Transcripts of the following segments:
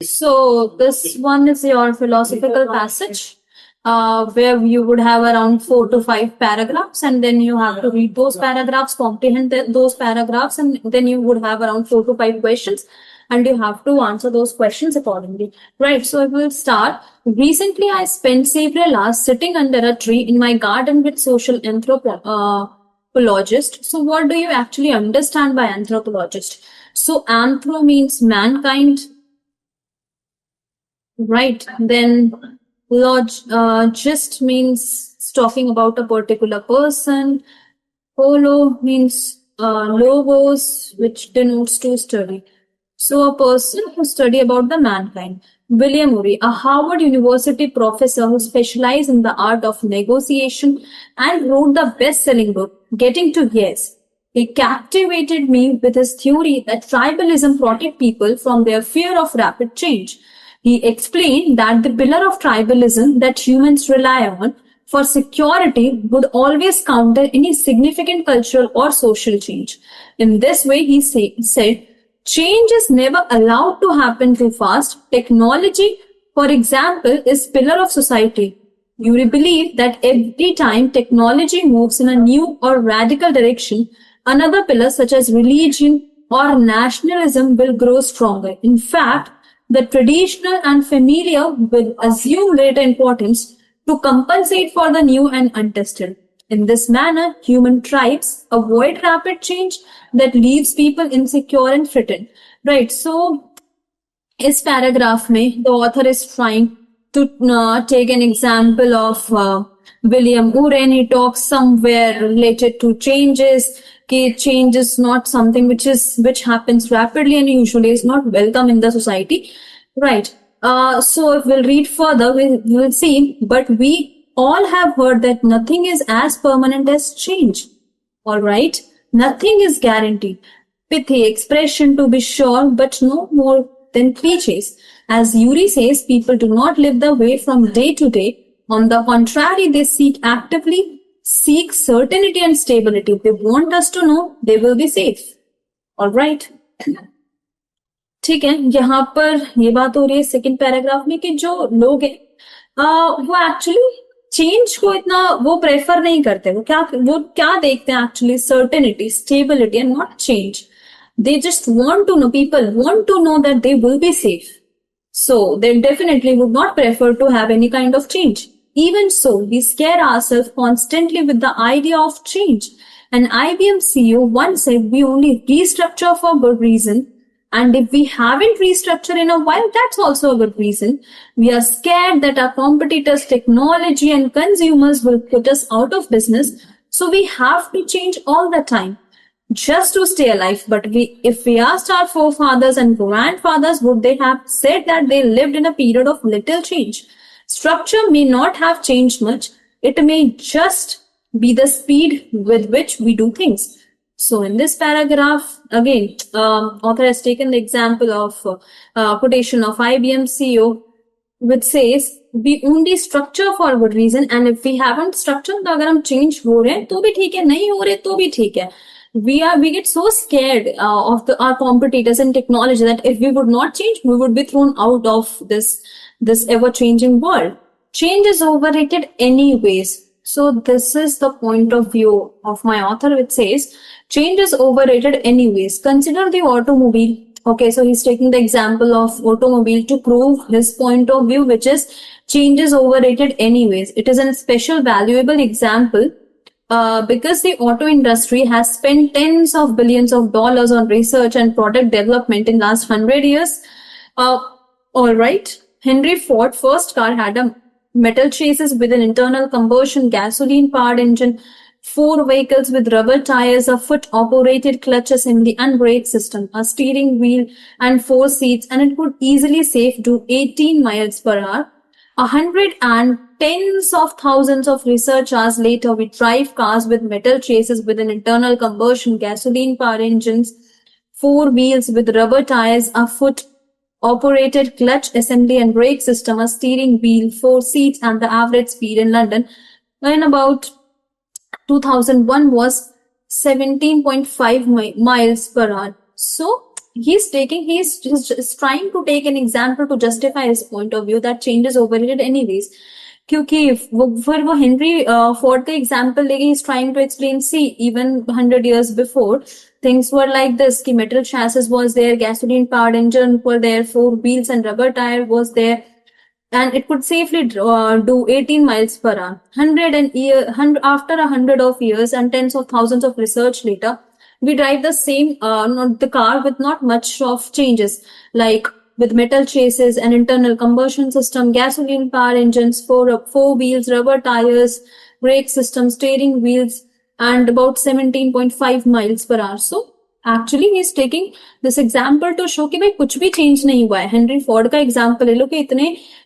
So this one is your philosophical passage, where you would have around 4 to 5 paragraphs, and then you have to read those paragraphs, comprehend those paragraphs, and then you would have around 4 to 5 questions, and you have to answer those questions accordingly. Right. So I will start. Recently, I spent several hours sitting under a tree in my garden with social anthropologist. So what do you actually understand by anthropologist? So anthro means mankind. Right. Then just means talking about a particular person. Polo means logos, which denotes to study. So a person who study about the mankind. William Ury, a Harvard University professor who specialized in the art of negotiation and wrote the best-selling book, Getting to Yes. He captivated me with his theory that tribalism protects people from their fear of rapid change. He explained that the pillar of tribalism that humans rely on for security would always counter any significant cultural or social change. In this way, he said, change is never allowed to happen too fast. Technology, for example, is pillar of society. You will believe that every time technology moves in a new or radical direction, another pillar such as religion or nationalism will grow stronger. In fact, the traditional and familiar will assume greater importance to compensate for the new and untested. In this manner, human tribes avoid rapid change that leaves people insecure and threatened. Right. So, इस paragraph में the author is trying to take an example of William Uren. He talks somewhere related to changes. Change is not something which happens rapidly and usually is not welcome in the society. Right. So if we'll read further, we'll see. But we all have heard that nothing is as permanent as change. All right. Nothing is guaranteed. Pithy expression to be sure, but no more than cliches. As Ury says, people do not live the way from day to day. On the contrary, they actively seek certainty and stability. They want us to know they will be safe. All right. ठीक है. यहाँ पर ये बात हो रही है second paragraph में कि जो लोग हैं वो एक्चुअली चेंज को इतना वो प्रेफर नहीं करते. वो क्या देखते हैं actually? Certainty, stability and not change. They just want to know, people want to know that they will be safe. So they definitely would not prefer to have any kind of change. Even so, we scare ourselves constantly with the idea of change. An IBM CEO once said we only restructure for good reason. And if we haven't restructured in a while, that's also a good reason. We are scared that our competitors, technology and consumers will put us out of business. So we have to change all the time just to stay alive. But if we asked our forefathers and grandfathers, would they have said that they lived in a period of little change? Structure may not have changed much. It may just be the speed with which we do things. So in this paragraph, again, author has taken the example of quotation of IBM CEO, which says, we only structure for good reason, and if we haven't structured, तो अगर हम change हो रहे हैं तो भी ठीक है, नहीं हो रहे तो भी ठीक है. We get so scared of our competitors in technology that if we would not change, we would be thrown out of this ever-changing world. Change is overrated anyways. So this is the point of view of my author, which says change is overrated anyways. Consider the automobile. Okay, so he's taking the example of automobile to prove his point of view, which is change is overrated anyways. It is a special valuable example because the auto industry has spent tens of billions of dollars on research and product development in last 100 years. All right. Henry Ford first car had a metal chassis with an internal combustion gasoline powered engine, 4 vehicles with rubber tires, a foot operated clutch assembly and brake system, a steering wheel and 4 seats, and it could easily safe do 18 miles per hour. 100 and tens of thousands of research hours later, we drive cars with metal chassis with an internal combustion gasoline powered engines, 4 wheels with rubber tires, a foot operated clutch assembly and brake system, a steering wheel, 4 seats, and the average speed in London in about 2001 was 17.5 miles per hour. So he's trying to take an example to justify his point of view that change is overrated anyways. क्योंकि फिर वो Henry Ford का example लेके he's trying to explain, see, even 100 years before things were like this, कि metal chassis was there, gasoline powered engine were there, four wheels and rubber tire was there, and it could safely do 18 miles per hour. 100 after 100 of years and tens of thousands of research later, we drive the same the car with not much of changes, like with metal chases, an internal combustion system, gasoline power engines, four wheels, rubber tires, brake system, steering wheels, and about 17.5 miles per hour. So actually he is taking this example to show कि भाई कुछ भी change नहीं हुआ है. Henry Ford का example ले लो कि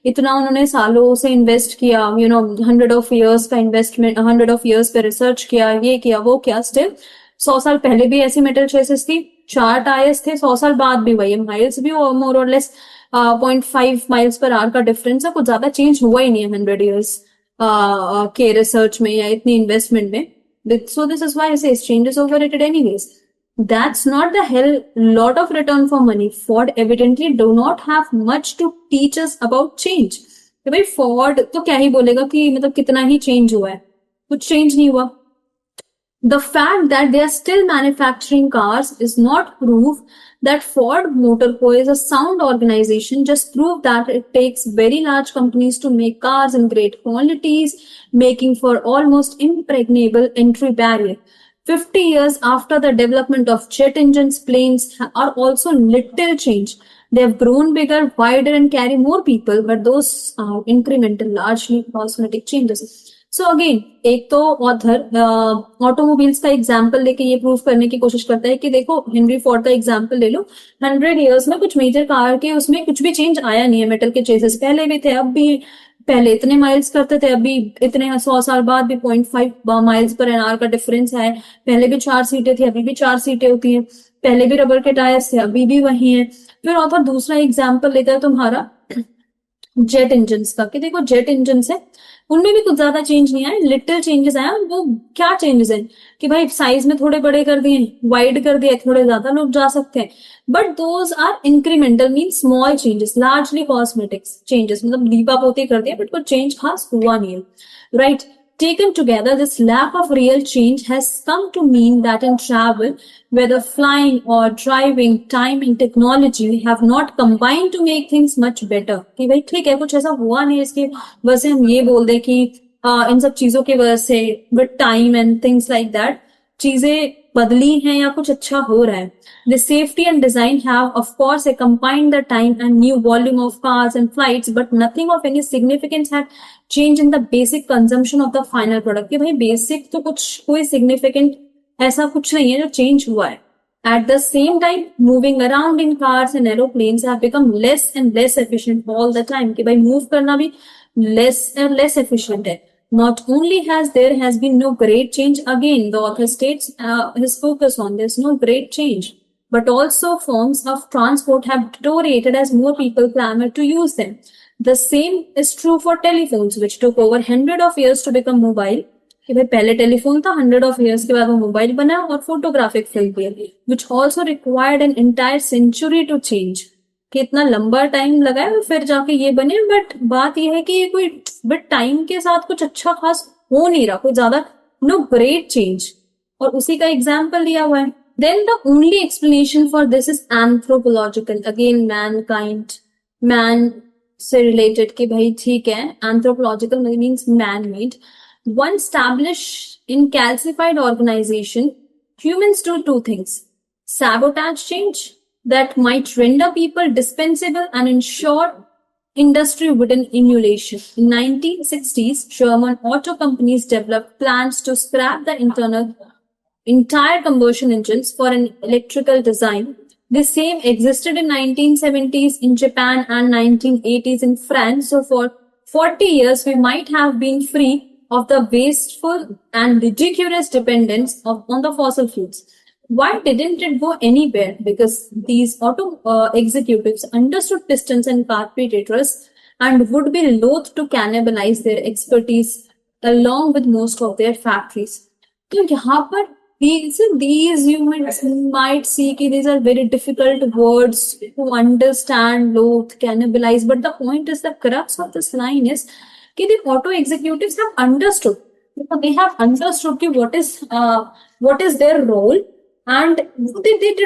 इतना उन्होंने सालों से इन्वेस्ट किया, 100 of years का इन्वेस्टमेंट, 100 of years पे रिसर्च किया, ये किया वो किया, स्टिल 100 साल पहले भी ऐसी मेटल चेसिस थी, 4 टायर्स थे, 100 साल बाद भी वही, माइल्स भी मोर और लेस 0.5 miles per hour का डिफरेंस है, कुछ ज्यादा चेंज हुआ ही नहीं है 100 years के रिसर्च में या इतनी इन्वेस्टमेंट में. So this is why I say change is overrated anyways. That's not the hell lot of return for money. Ford evidently do not have much to teach us about change. कि भाई Ford तो क्या ही बोलेगा कि मतलब कितना ही change हुआ है, कुछ change नहीं हुआ. The fact that they are still manufacturing cars is not proof that Ford Motor Co is a sound organization, just prove that it takes very large companies to make cars in great quantities, making for almost impregnable entry barrier. 50 years after the development of jet engines, planes are also little change. They have grown bigger, wider, and carry more people, but those are incremental, largely cosmetic changes. So again, एक तो author automobiles का example लेके ये prove करने की कोशिश करता है कि देखो हेनरी फोर्ड का एग्जाम्पल ले लो, 100 years में कुछ मेजर कार के उसमें कुछ भी चेंज आया नहीं है. मेटल के चेसेस पहले भी थे, अब भी, पहले इतने माइल्स करते थे, अभी इतने 100 साल बाद भी 0.5 miles per hour का डिफरेंस है. पहले भी 4 सीटें थी, अभी भी 4 सीटें होती हैं. पहले भी रबर के टायर्स थे, अभी भी वही है. फिर ऑथर दूसरा एग्जाम्पल लेता है तुम्हारा जेट इंजन का, कि देखो जेट इंजन है, उनमें भी कुछ ज्यादा चेंज नहीं आया, लिटिल चेंजेस आया. वो क्या चेंजेस है कि भाई साइज में थोड़े बड़े कर दिए, वाइड कर दिया, थोड़े ज्यादा लोग जा सकते हैं, but those are incremental, mean small changes, largely cosmetics changes, मतलब दीपा पोती कर दिया बट कोई चेंज खास हुआ नहीं है, right. Taken together, this lack of real change has come to mean that in travel, whether flying or driving, time and technology have not combined to make things much better. कि भाई ठीक है, कुछ ऐसा हुआ नहीं इसकी वजह से हम ये बोल दें कि इन सब चीजों की वजह से with time and things like that चीजें बदली हैं या कुछ अच्छा हो रहा है. The safety and design have, of course, accompanied the time and new volume of cars and flights, but nothing of any significance had changed in the basic consumption of the final product. कि भाई basic तो कुछ कोई significant ऐसा कुछ नहीं है जो change हुआ है. At the same time, moving around in cars and aeroplanes have become less and less efficient all the time. कि भाई move करना भी less and less efficient है. Not only has there been no great change, again the author states his focus on there's no great change, but also forms of transport have deteriorated as more people clamor to use them. The same is true for telephones, which took over 100 of years to become mobile. कि भाई पहले telephone था, 100 of years के बाद वो mobile बना, और photographic film भी, which also required an entire century to change. कि इतना लंबा टाइम लगा है फिर जाके ये बने. बट बात ये है कि ये कोई बट टाइम के साथ कुछ अच्छा खास हो नहीं रहा, कोई ज्यादा नो ग्रेट चेंज, और उसी का एग्जाम्पल दिया हुआ है. Then the only explanation for this is anthropological, again mankind, man से रिलेटेड, कि भाई ठीक है, anthropological means man made. One established in calcified organization, humans do two things: sabotage change that might render people dispensable and ensure industry within emulation. In 1960s, German auto companies developed plans to scrap the entire combustion engines for an electrical design. The same existed in 1970s in Japan and 1980s in France. So for 40 years, we might have been free of the wasteful and ridiculous dependence on the fossil fuels. Why didn't it go anywhere? Because these auto executives understood pistons and carburetors and would be loath to cannibalize their expertise along with most of their factories. तो यहाँ पर these you might see कि these are very difficult words to understand, loathe, cannibalize. But the point is, the crux of this line is कि the auto executives have understood. They have understood कि what is their role, and they did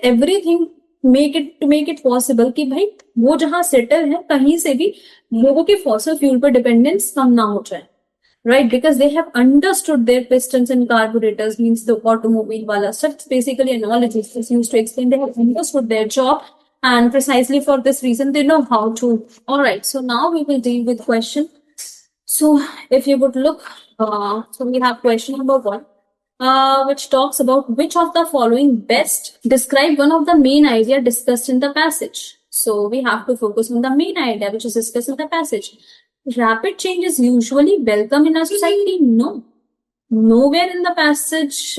everything to make it possible कि भाई वो जहाँ settle है कहीं से भी लोगों के फॉसिल फ्यूल पर डिपेंडेंस कम ना हो जाए. Right, because they have understood their pistons and carburetors, means the automobile wala. So it's basically analogy it's used to explain. They have understood their job, and precisely for this reason, they know how to. All right, so now we will deal with question. So if you would look, so we have question number 1, which talks about which of the following best describe one of the main idea discussed in the passage. So we have to focus on the main idea which is discussed in the passage. Rapid change is usually welcome in a society. No, nowhere in the passage.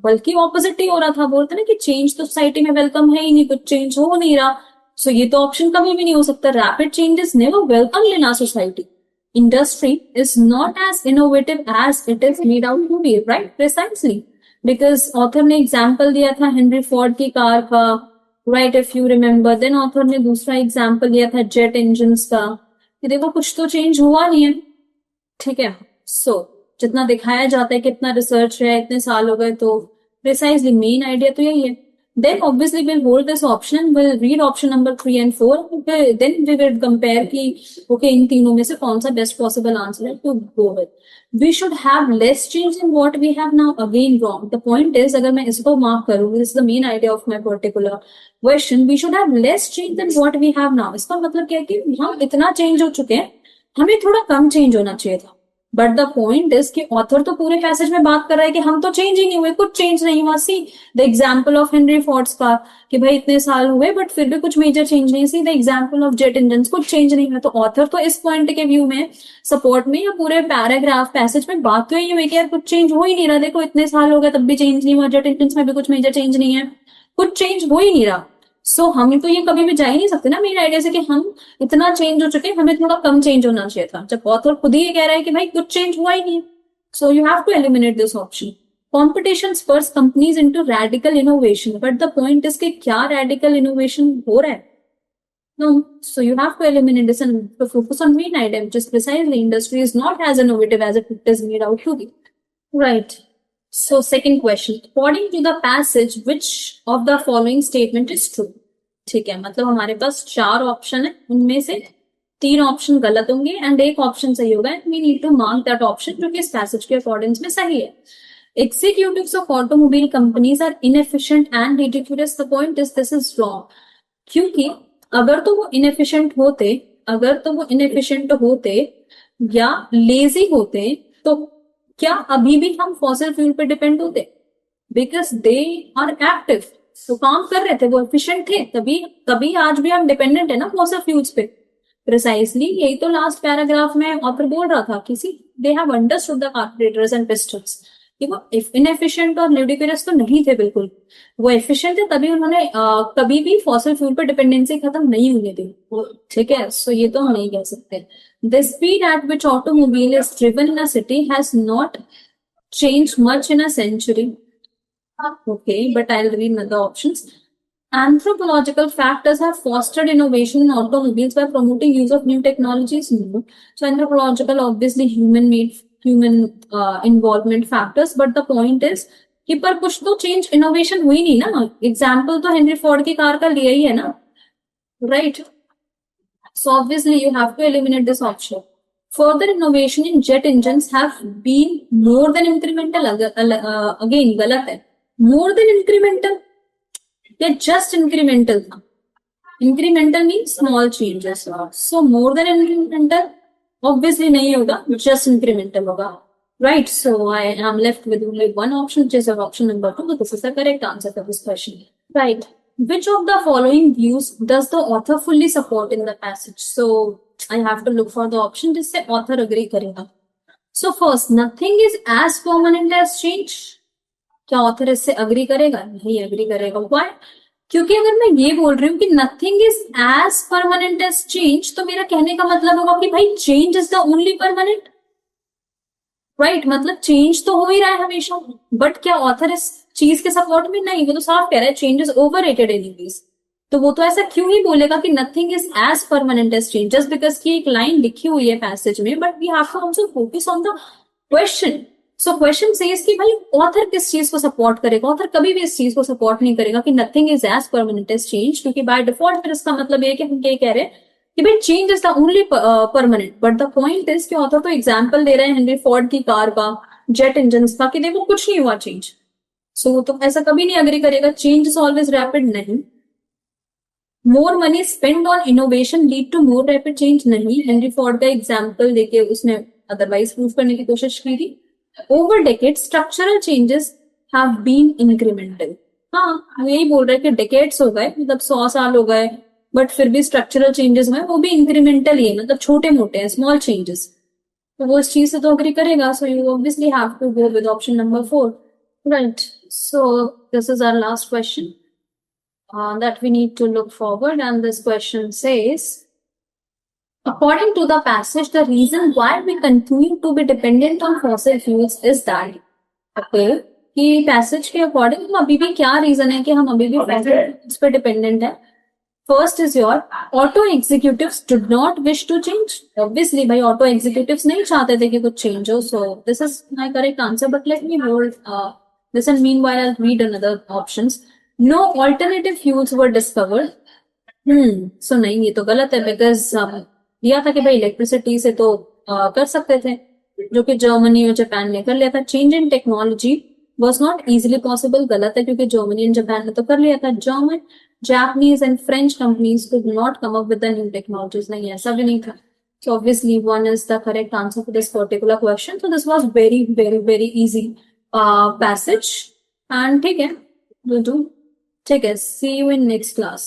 बल्कि opposite ही हो रहा था. बोलते ना कि change तो society में welcome है ही नहीं, कुछ चेंज हो नहीं रहा. सो ये तो ऑप्शन कभी भी नहीं हो सकता. Rapid change is never welcome in our society. Industry is not as innovative as it is made out to be. Right, precisely because author ने एग्जाम्पल दिया था हेनरी फोर्ड की कार का. Right, if you remember. Then author ने दूसरा example दिया था jet engine का. देखो कुछ तो चेंज हुआ नहीं है. ठीक है. सो जितना दिखाया जाता है कितना रिसर्च है, इतने साल हो गए, तो प्रिसाइजली मेन आइडिया तो यही है. Then obviously will hold this option, will read option number 3 and 4, then we will compare कि ओके इन तीनों में से कौन सा बेस्ट पॉसिबल आंसर है to go with. We should have less change in what we have now. Again wrong. The point is, अगर मैं इसको मार्क करूँ, this is the main idea of my particular question, we should have less change then what we have now. इसका मतलब क्या है कि हम इतना चेंज हो चुके हैं, हमें थोड़ा कम चेंज होना चाहिए था. बट द पॉइंट इज कि ऑथर तो पूरे पैसेज में बात कर रहा है कि हम तो चेंज ही नहीं हुए, कुछ चेंज नहीं हुआ. See the example of Henry Fords का कि भाई इतने साल हुए बट फिर भी कुछ मेजर चेंज नहीं. See the example of jet engine, कुछ चेंज नहीं हुआ. तो ऑथर तो इस पॉइंट के व्यू में, सपोर्ट में, या पूरे पैराग्राफ पैसेज में बात तो यही हुई कि यार कुछ चेंज हो ही नहीं रहा. देखो इतने साल हो गए तब भी चेंज नहीं हुआ, जेट इंजन में भी कुछ मेजर चेंज नहीं है, कुछ चेंज हो ही नहीं रहा. सो हम तो ये कभी भी जा ही नहीं सकते ना मेन आइडिया से कि हम इतना चेंज हो चुके हैं, हमें थोड़ा कम चेंज होना चाहिए था, जब ऑथर खुद ही ये कह रहा है कि भाई कुछ चेंज हुआ ही नहीं. So you have to eliminate this option. Competition spurs companies into radical innovation. But the point is कि क्या रैडिकल इनोवेशन हो रहा है? No. So you have to eliminate this and focus on main idea, which is precisely industry is not as innovative as it is made out to be. Right. So second question, according to the passage, which of the following statement is true? ठीक है, मतलब हमारे पास 4 option है, उनमें से 3 option गलत होंगे and एक ऑप्शन सही होगा. We need to mark that option जो कि इस पैसेज के अकॉर्डिंग में सही है. Executives of automobile companies are inefficient and ridiculous. The point is this is wrong. क्योंकि अगर तो वो इनएफिशिएंट होते या लेजी होते तो क्या अभी भी हम फॉसिल फ्यूल पे डिपेंड होते? बिकॉज दे आर एक्टिव, तो काम कर रहे थे, वो एफिशिएंट थे, तभी आज भी हम डिपेंडेंट है ना फॉसिल फ्यूल्स पे. प्रिसाइसली यही तो लास्ट पैराग्राफ में ऑथर बोल रहा था कि they have understood the carburettors and pistons. वो इनएफिशिएंट और ल्यूडिकुलस तो नहीं थे बिल्कुल, वो एफिशिएंट थे, तभी उन्होंने कभी भी फॉसिल फ्यूल पर डिपेंडेंसी खत्म नहीं होने दी. ठीक है. सो ये तो हम नहीं कह सकते. The speed at which automobile is driven in a city has not changed much in a century. Okay, but I'll read another options. Anthropological factors have fostered innovation in automobiles by promoting use of new technologies. No. So anthropological, obviously human involvement factors, but the point is कि पर कुछ तो change innovation हुई नहीं ना. Example तो Henry Ford की car का लिया ही है ना. Right. So obviously you have to eliminate this option. Further innovation in jet engines have been more than incremental. Again गलत है. More than incremental या just incremental था? Incremental means small changes. So more than incremental obviously नहीं होगा, just incremental होगा. Right. So I am left with only one option, which is option number 2. This is the correct answer for this question. Right. Which of the following views does the author fully support in the passage? So I have to look for the option जिससे author agree करेगा. So first, nothing is as permanent as change. क्या author इससे agree करेगा? नहीं agree करेगा. Why? क्योंकि अगर मैं ये बोल रही हूँ कि nothing is as permanent as change, तो मेरा कहने का मतलब होगा कि भाई change is the only permanent. Right, मतलब चेंज तो हो ही रहा है हमेशा, बट क्या ऑथर इस चीज के सपोर्ट में? नहीं, वो तो साफ कह रहा है चेंज इज ओवररेटेड एनीवेज। तो वो तो ऐसा क्यों ही बोलेगा कि nothing is as permanent as change, just because की एक लाइन लिखी हुई है पैसेज में, but we have to also focus on the question. So question says कि भाई ऑथर किस चीज को सपोर्ट करेगा? ऑथर कभी भी इस चीज को सपोर्ट नहीं करेगा कि nothing is as permanent as change, क्योंकि बाय डिफॉल्ट फिर इसका मतलब ये है कि हम क्या कह रहे हैं कि भाई change is the only permanent. But the point is कि ऑथर तो एग्जांपल दे रहे हैं हेनरी फोर्ड की कार का, जेट इंजन का, कि देखो कुछ नहीं हुआ चेंज। सो तो ऐसा कभी नहीं अग्री करेगा चेंज इज ऑलवेज रैपिड, नहीं। More money spend on innovation lead to more rapid change, नहीं। हेनरी फोर्ड का एग्जाम्पल देके उसने अदरवाइज प्रूव करने की कोशिश की थी। Over decade structural changes have been incremental, हाँ यही बोल रहे हैं कि डेकेड्स हो गए, मतलब 100 साल हो गए, बट फिर भी स्ट्रक्चरल चेंजेस में वो भी इंक्रीमेंटल ही है, मतलब छोटे मोटे हैं, स्मॉल चेंजेस। तो वो इस चीज से तो अग्री करेगा। So you obviously have to go with option number 4, right. So this is our last question that we need to look forward, and this question says, according to the passage, the reason why we continue to be dependent on fossil fuels is that, okay, कि passage के according हम अभी भी क्या reason है कि हम अभी भी फॉसिल फ्यूल्स पे डिपेंडेंट है? First is your auto executives did not wish to change. Obviously भाई ऑटो एग्जीक्यूटिव्स नहीं चाहते थे कि कुछ चेंज हो, so this is my correct answer. But let me hold this and meanwhile I will read another options. No alternative fuels were discovered, so नहीं, ये तो गलत है, बिकॉज दिया था कि भाई इलेक्ट्रिसिटी से तो कर सकते थे, जो कि जर्मनी और जापान ने कर लिया था। Change in technology was not easily possible, गलत है, क्योंकि जर्मनी एंड जापान ने तो कर लिया था। German, Japanese and French companies could not come up with the new technologies, नहीं ऐसा भी नहीं था। So obviously one is the correct answer for this particular question. So this was very very very easy passage, and ठीक है, will do. ठीक है, see you in next class.